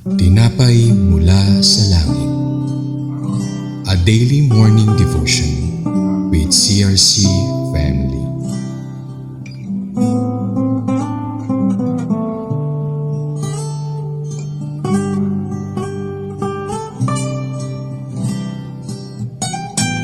Tinapay mula sa langit. A daily morning devotion with CRC family.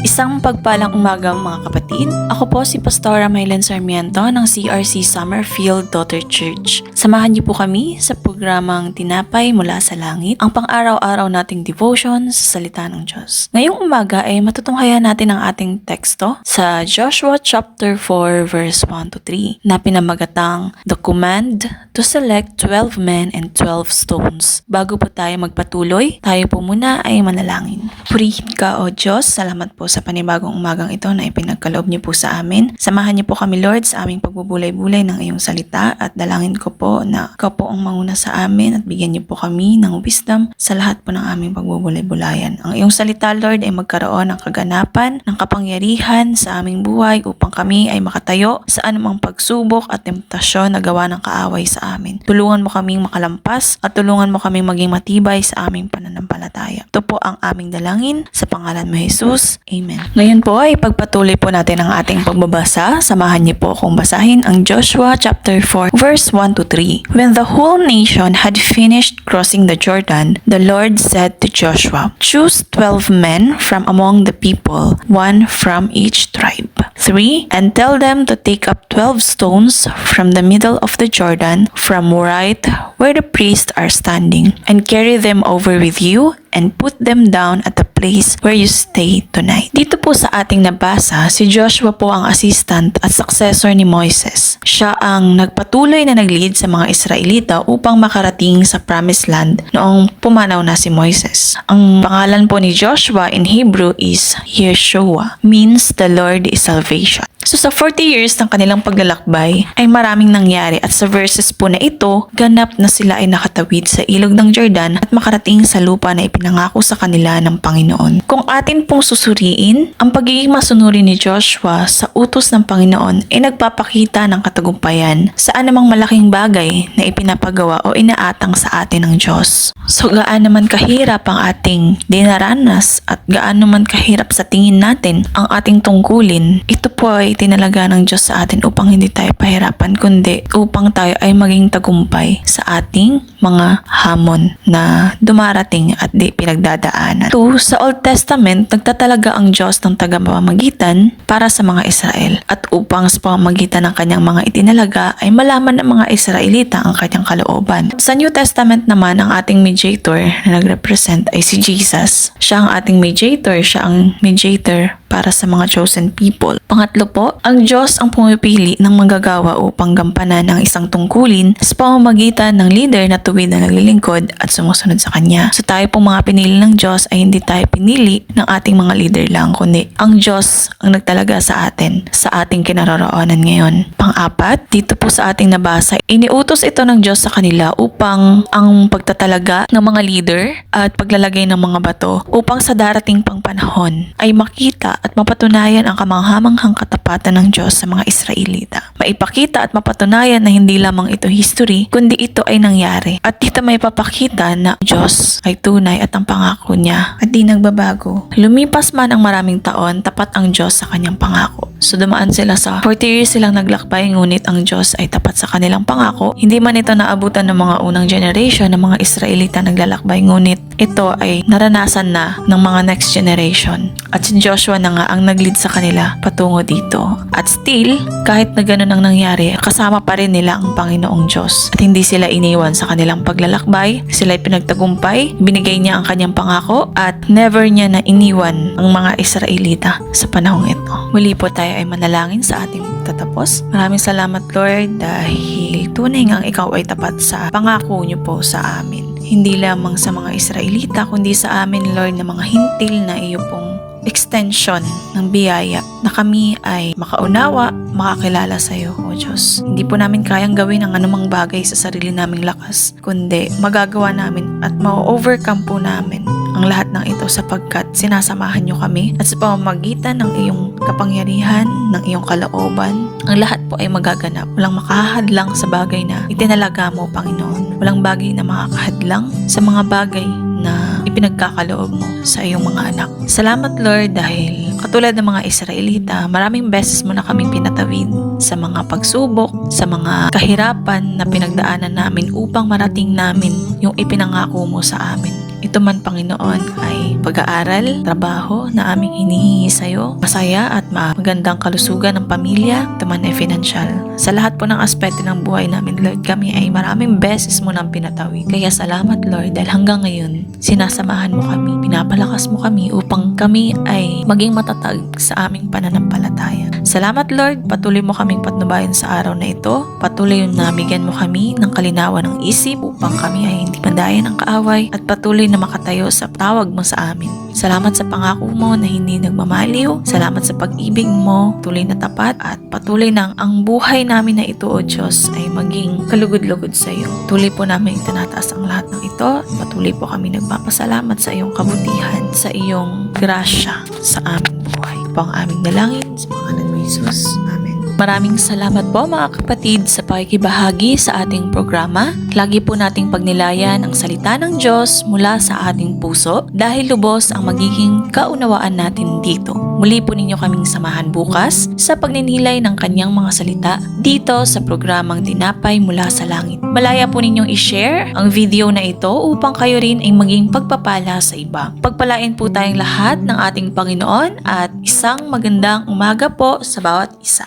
Isang pagpalang umaga mga kapatid. Ako po si Pastora Mylen Sarmiento ng CRC Summerfield Daughter Church. Samahan niyo po kami sa programang Tinapay mula sa Langit, ang pang-araw-araw nating devotion sa salita ng Diyos. Ngayong umaga ay matutunghayan natin ang ating teksto sa Joshua chapter 4 verse 1 to 3 na pinamagatang The Command to Select 12 Men and 12 Stones. Bago po tayo magpatuloy, tayo po muna ay manalangin. Purihin ka o Diyos, salamat po sa panibagong umagang ito na ipinagkaloob niyo po sa amin. Samahan niyo po kami Lord sa aming pagbubulay-bulay ng iyong salita at dalangin ko po na ikaw po ang manguna sa amin at bigyan niyo po kami ng wisdom sa lahat po ng aming pagbubulay-bulayan. Ang iyong salita Lord ay magkaroon ng kaganapan, ng kapangyarihan sa aming buhay upang kami ay makatayo sa anumang pagsubok at temptasyon na gawa ng kaaway sa amin. Tulungan mo kaming makalampas at tulungan mo kaming maging matibay sa aming pananampalataya. Ito po ang aming dalangin sa pangalan mo Jesus. Amen. Ngayon po ay pagpatuloy po natin ang ating pagbabasa. Samahan niyo po akong basahin ang Joshua chapter 4 verse 1 to 3. When the whole nation had finished crossing the Jordan, the Lord said to Joshua, "Choose 12 men from among the people, one from each tribe. 3. And tell them to take up 12 stones from the middle of the Jordan, from right where the priests are standing, and carry them over with you, and put them down at the place where you stay tonight." Dito po sa ating nabasa, si Joshua po ang assistant at successor ni Moises. Siya ang nagpatuloy na nag-lead sa mga Israelita upang makarating sa Promised Land noong pumanaw na si Moises. Ang pangalan po ni Joshua in Hebrew is Yeshua, means the Lord is salvation. So sa 40 years ng kanilang paglalakbay ay maraming nangyari at sa verses po na ito, ganap na sila ay nakatawid sa ilog ng Jordan at makarating sa lupa na ipinangako sa kanila ng Panginoon. Kung atin pong susuriin, ang pagiging masunuri ni Joshua sa utos ng Panginoon ay nagpapakita ng katagumpayan sa anumang malaking bagay na ipinapagawa o inaatang sa atin ng Diyos. So gaano man kahirap ang ating dinaranas at gaano man kahirap sa tingin natin ang ating tungkulin, ito po ay tinalaga ng Diyos sa atin upang hindi tayo pahirapan kundi upang tayo ay maging tagumpay sa ating mga hamon na dumarating at di pinagdadaanan. Sa Old Testament, nagtatalaga ang Diyos ng tagapamagitan para sa mga Israel at upang sa pamamagitan ng kanyang mga itinalaga ay malaman ng mga Israelita ang kanyang kalooban. Sa New Testament naman, ang ating mediator na nagrepresent ay si Jesus. Siya ang ating mediator, siya ang mediator para sa mga chosen people. Pangatlo po, ang Diyos ang pumipili ng manggagawa upang gampanan ang isang tungkulin sa pamamagitan ng leader na tuwid na naglilingkod at sumusunod sa Kanya. So tayo pong mga pinili ng Diyos ay hindi tayo pinili ng ating mga leader lang, kundi ang Diyos ang nagtalaga sa atin, sa ating kinaroroonan ngayon. Pang-apat, dito po sa ating nabasa, iniutos ito ng Diyos sa kanila upang ang pagtatalaga ng mga leader at paglalagay ng mga bato upang sa darating pang panahon ay makita at mapatunayan ang kamanghamanghang katapatan ng Diyos sa mga Israelita. Maipakita at mapatunayan na hindi lamang ito history, kundi ito ay nangyari. At dito may papakita na Diyos ay tunay at ang pangako niya at di nagbabago. Lumipas man ang maraming taon, tapat ang Diyos sa kanyang pangako. So dumaan sila sa 40 years silang naglakbay, ngunit ang Diyos ay tapat sa kanilang pangako. Hindi man ito naabutan ng mga unang generation ng mga Israelita naglalakbay, ngunit ito ay naranasan na ng mga next generation. At si Joshua na nga ang nag-lead sa kanila patungo dito. At still, kahit na ganun ang nangyari, kasama pa rin nila ang Panginoong Diyos. At hindi sila iniwan sa kanilang paglalakbay. Sila ay pinagtagumpay, binigay niya ang kanyang pangako at never niya na iniwan ang mga Israelita sa panahong ito. Muli po tayo ay manalangin sa ating tatapos. Maraming salamat Lord dahil tunay ngang ikaw ay tapat sa pangako niyo po sa amin. Hindi lamang sa mga Israelita kundi sa amin Lord na mga hintil na iyo pong extension ng biyaya na kami ay makaunawa, makakilala sa iyo, O Diyos. Hindi po namin kayang gawin ang anumang bagay sa sarili naming lakas, kundi magagawa namin at ma-overcome po namin ang ang lahat ng ito sapagkat sinasamahan niyo kami at sa pamamagitan ng iyong kapangyarihan, ng iyong kalooban, ang lahat po ay magaganap. Walang makahadlang sa bagay na itinalaga mo, Panginoon. Walang bagay na makakahadlang sa mga bagay na ipinagkakaloob mo sa iyong mga anak. Salamat Lord dahil katulad ng mga Israelita, maraming beses mo na kaming pinatawid sa mga pagsubok, sa mga kahirapan na pinagdaanan namin upang marating namin yung ipinangako mo sa amin. Ito man, Panginoon, ay pag-aaral, trabaho na aming hinihingi sa iyo, masaya at magandang kalusugan ng pamilya, ito man ay financial. Sa lahat po ng aspeto ng buhay namin, Lord, kami ay maraming beses mo nang pinatawid. Kaya salamat, Lord, dahil hanggang ngayon, sinasamahan mo kami, pinapalakas mo kami upang kami ay maging matatag sa aming pananampalataya. Salamat, Lord, patuloy mo kaming patnubayan sa araw na ito. Patuloy na bigyan mo kami ng kalinawan ng isip upang kami ay hindi pandayan ng kaaway at patuloy na makatayo sa tawag mo sa amin. Salamat sa pangako mo na hindi nagmamaliw. Salamat sa pag-ibig mo, tuloy na tapat at patuloy na ang buhay namin na ito, O Diyos, ay maging kalugod-lugod sa iyo. Tuloy po namin itinataas ang lahat ng ito. Patuloy po kami nagpapasalamat sa iyong kabutihan, sa iyong grasya sa aming buhay. Ito po ang aming dalangin sa pangalan ni Jesus. Amen. Maraming salamat po mga kapatid sa pakikibahagi sa ating programa. Lagi po nating pagnilayan ang salita ng Diyos mula sa ating puso dahil lubos ang magiging kaunawaan natin dito. Muli po ninyo kaming samahan bukas sa pagninilay ng kanyang mga salita dito sa programang Tinapay Mula sa Langit. Malaya po ninyong i-share ang video na ito upang kayo rin ay maging pagpapala sa iba. Pagpalain po tayong lahat ng ating Panginoon at isang magandang umaga po sa bawat isa.